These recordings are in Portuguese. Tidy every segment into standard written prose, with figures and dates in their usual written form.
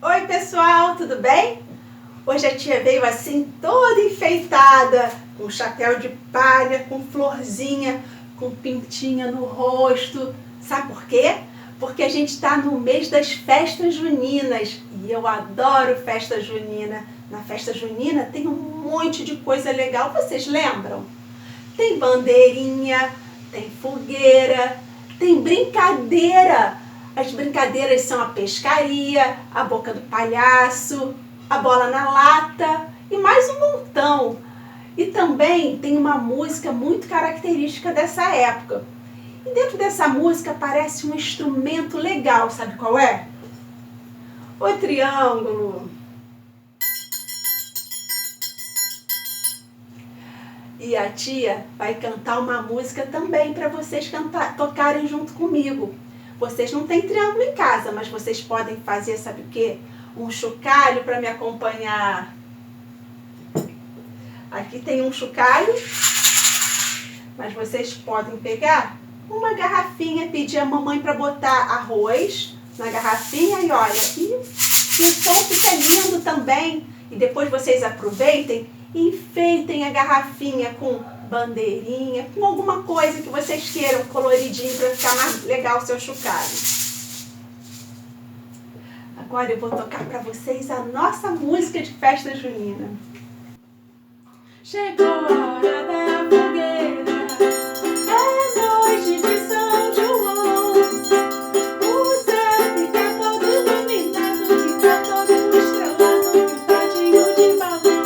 Oi pessoal, tudo bem? Hoje a tia veio assim toda enfeitada, com chapéu de palha, com florzinha, com pintinha no rosto. Sabe por quê? Porque a gente está no mês das festas juninas e eu adoro festa junina. Na festa junina tem um monte de coisa legal, vocês lembram? Tem bandeirinha, tem fogueira, tem brincadeira. As brincadeiras são a pescaria, a boca do palhaço, a bola na lata e mais um montão. E também tem uma música muito característica dessa época. E dentro dessa música aparece um instrumento legal, sabe qual é? O triângulo. E a tia vai cantar uma música também para vocês tocarem junto comigo. Vocês não têm triângulo em casa, mas vocês podem fazer, sabe o quê? Um chocalho para me acompanhar. Aqui tem um chocalho, mas vocês podem pegar uma garrafinha, pedir a mamãe para botar arroz na garrafinha e olha, e o som fica lindo também. E depois vocês aproveitem e enfeitem a garrafinha com bandeirinha, com alguma coisa que vocês queiram coloridinho para ficar mais legal o seu chocalho. Agora eu vou tocar para vocês a nossa música de festa junina. Chegou a hora da fogueira, é noite de São João. O céu fica todo iluminado, fica todo estrelado, pintadinho de balão.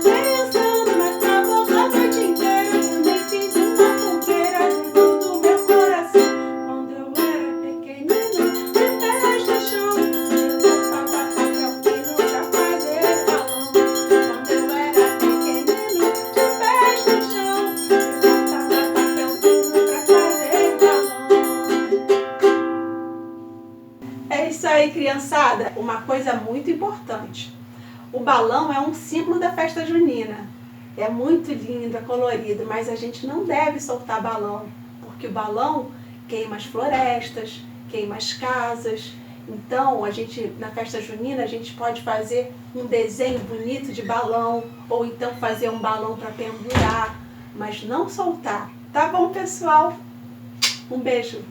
Pensando na cabocla a noite inteira, também fiz uma fogueira dentro do meu coração. Quando eu era pequenino, de pés no chão, eu botava papel fino pra fazer balão. Quando eu era pequenino, de pés no chão, eu botava papel fino pra fazer balão. É isso aí, criançada. Uma coisa muito importante. O balão é um símbolo da festa junina. É muito lindo, é colorido, mas a gente não deve soltar balão, porque o balão queima as florestas, queima as casas. Então, na festa junina, a gente pode fazer um desenho bonito de balão, ou então fazer um balão para pendurar, mas não soltar. Tá bom, pessoal? Um beijo!